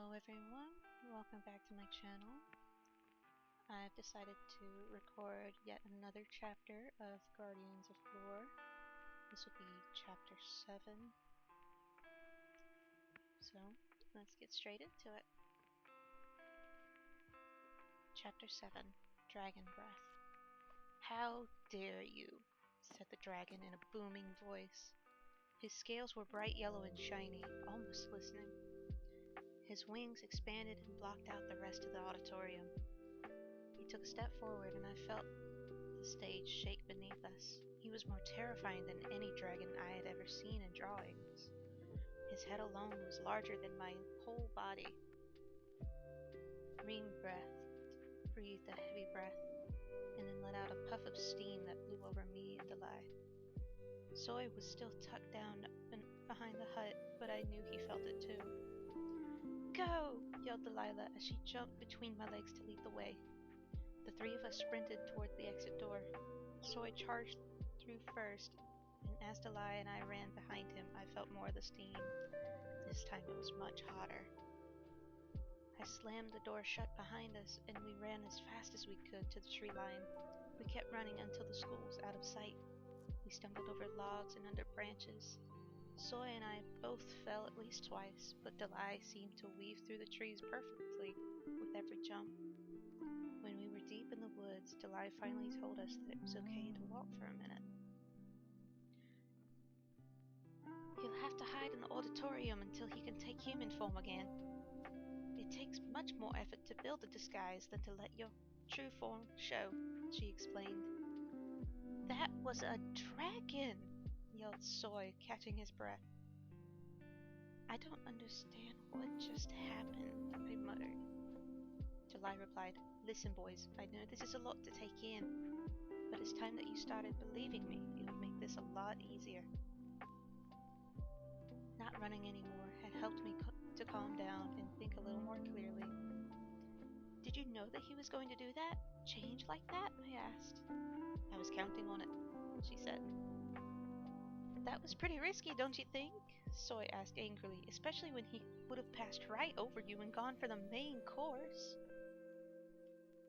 Hello everyone, welcome back to my channel. I've decided to record yet another chapter of Guardians of Lore. This will be chapter 7. So, let's get straight into it. Chapter 7, Dragon Breath. How dare you, said the dragon in a booming voice. His scales were bright yellow and shiny, almost glistening. His wings expanded and blocked out the rest of the auditorium. He took a step forward and I felt the stage shake beneath us. He was more terrifying than any dragon I had ever seen in drawings. His head alone was larger than my whole body. Reem breathed a heavy breath, and then let out a puff of steam that blew over me and Delay. Soy was still tucked down behind the hut, but I knew he felt it too. Go! Yelled Delilah as she jumped between my legs to lead the way. The three of us sprinted toward the exit door. Soy charged through first, and as Delay and I ran behind him, I felt more of the steam. This time it was much hotter. I slammed the door shut behind us, and we ran as fast as we could to the tree line. We kept running until the school was out of sight. We stumbled over logs and under branches. Soy and I both fell at least twice, but Delay seemed to weave through the trees perfectly with every jump. When we were deep in the woods, Delay finally told us that it was okay to walk for a minute. He'll have to hide in the auditorium until he can take human form again. It takes much more effort to build a disguise than to let your true form show, she explained. That was a dragon, yelled Soy, catching his breath. I don't understand what just happened, I muttered. July replied, Listen, boys, I know this is a lot to take in, but it's time that you started believing me. It would make this a lot easier. Not running anymore had helped me to calm down and think a little more clearly. Did you know that he was going to do that? Change like that? I asked. I was counting on it, she said. That was pretty risky, don't you think? Soy asked angrily, especially when he would have passed right over you and gone for the main course.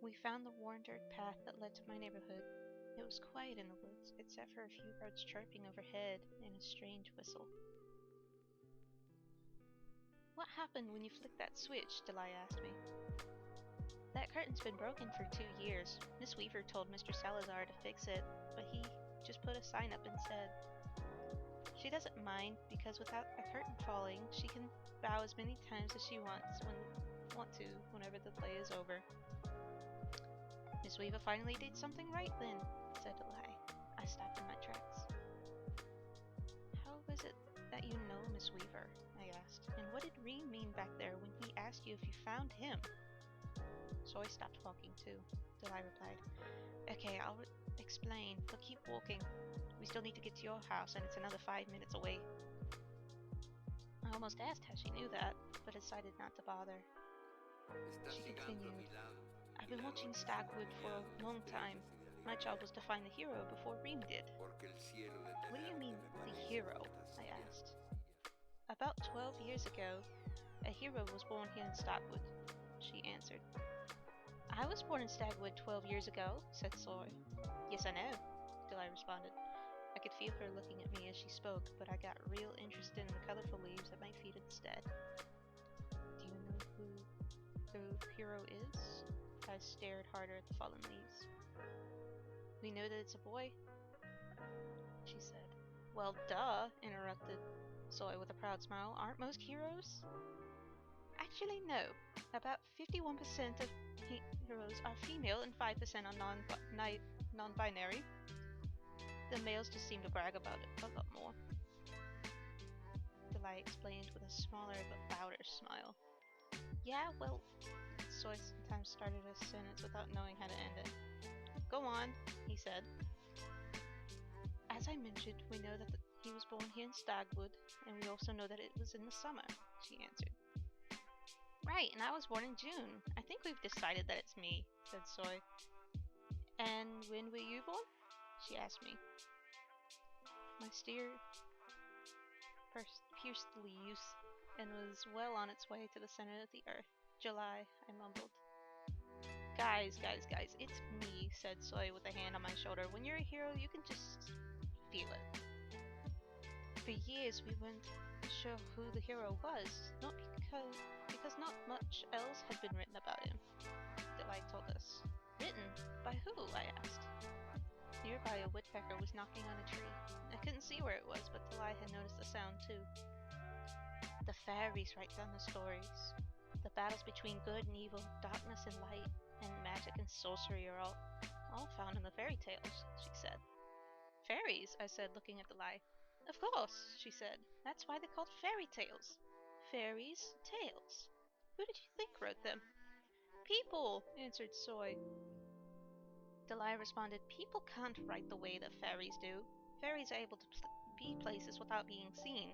We found the worn dirt path that led to my neighborhood. It was quiet in the woods, except for a few birds chirping overhead and a strange whistle. What happened when you flicked that switch? Delay asked me. That curtain's been broken for 2 years. Miss Weaver told Mr. Salazar to fix it, but he just put a sign up instead. She doesn't mind, because without a curtain falling, she can bow as many times as she wants whenever the play is over. Miss Weaver finally did something right then, said Delay. I stopped in my tracks. How is it that you know Miss Weaver? I asked. And what did Reem mean back there when he asked you if you found him? So I stopped walking too, Delay replied. Okay, I'll explain, but keep walking. We still need to get to your house, and it's another 5 minutes away. I almost asked how she knew that, but decided not to bother. She continued, I've been watching Stagwood for a long time. My job was to find the hero before Reem did. What do you mean, the hero? I asked. About 12 years ago, a hero was born here in Stagwood, she answered. I was born in Stagwood 12 years ago, said Soy. Yes, I know, Delay responded. I could feel her looking at me as she spoke, but I got real interested in the colorful leaves at my feet instead. Do you know who the hero is? I stared harder at the fallen leaves. We know that it's a boy, she said. Well, duh, interrupted Soy with a proud smile. Aren't most heroes? Actually, no. About 51% of heroes are female and 5% are non-binary. The males just seem to brag about it a lot more. Delay explained with a smaller but louder smile. Yeah, well, Soy sometimes started a sentence without knowing how to end it. Go on, he said. As I mentioned, we know that he was born here in Stagwood, and we also know that it was in the summer, she answered. Right, and I was born in June. I think we've decided that it's me, said Soy. And when were you born? She asked me. My stare pierced the leaves, and was well on its way to the center of the earth. July, I mumbled. Guys, it's me, said Soy with a hand on my shoulder. When you're a hero, you can just feel it. For years, we weren't sure who the hero was, not because not much else had been written about him, Delight told us. Written? By who? I asked. Nearby, a woodpecker was knocking on a tree. I couldn't see where it was, but Delight had noticed the sound too. The fairies write down the stories. The battles between good and evil, darkness and light, and magic and sorcery are all found in the fairy tales, she said. Fairies, I said, looking at Delight. Of course, she said. That's why they're called fairy tales. Fairies' tales. Who did you think wrote them? People, answered Soy. Delight responded, people can't write the way that fairies do. Fairies are able to be places without being seen,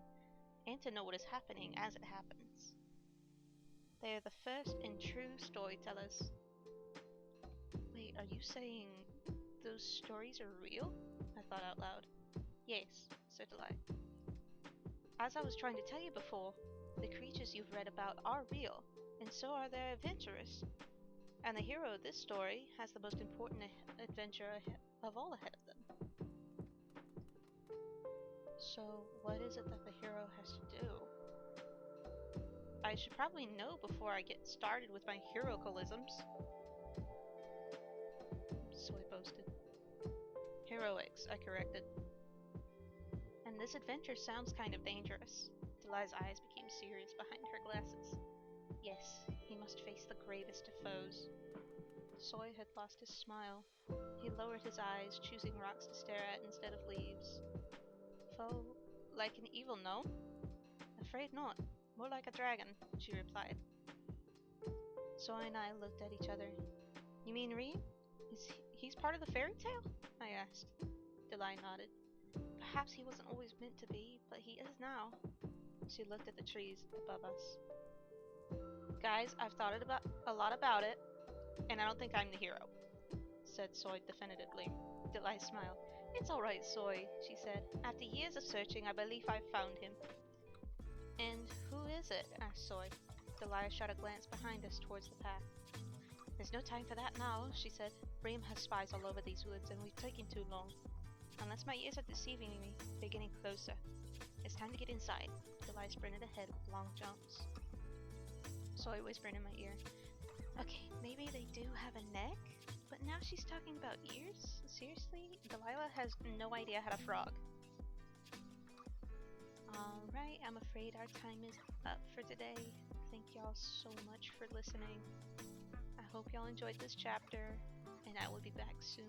and to know what is happening as it happens. They are the first and true storytellers. Wait, are you saying those stories are real? I thought out loud. Yes, said Delight. As I was trying to tell you before, the creatures you've read about are real, and so are their adventurers. And the hero of this story has the most important adventure of all ahead of them. So, what is it that the hero has to do? I should probably know before I get started with my heroicalisms. Soy boasted. Heroics, I corrected. And this adventure sounds kind of dangerous. Delight's eyes became serious behind her glasses. Yes, he must face the gravest of foes. Soy had lost his smile. He lowered his eyes, choosing rocks to stare at instead of leaves. Foe? Like an evil gnome? Afraid not. More like a dragon, she replied. Soy and I looked at each other. You mean Reem? He's part of the fairy tale? I asked. Delight nodded. Perhaps he wasn't always meant to be, but he is now. She looked at the trees above us. Guys, I've thought a lot about it, and I don't think I'm the hero, said Soy definitively. Delight smiled. It's all right, Soy, she said. After years of searching, I believe I've found him. And who is it? Asked Soy. Delight shot a glance behind us towards the path. There's no time for that now, she said. Reem has spies all over these woods, and we've taken too long. Unless my ears are deceiving me, they're getting closer. It's time to get inside. Delight sprinted ahead with long jumps. Soy whispered in my ear. Okay, maybe they do have a neck? But now she's talking about ears? Seriously? Delilah has no idea how to frog. Alright, I'm afraid our time is up for today. Thank y'all so much for listening. I hope y'all enjoyed this chapter, and I will be back soon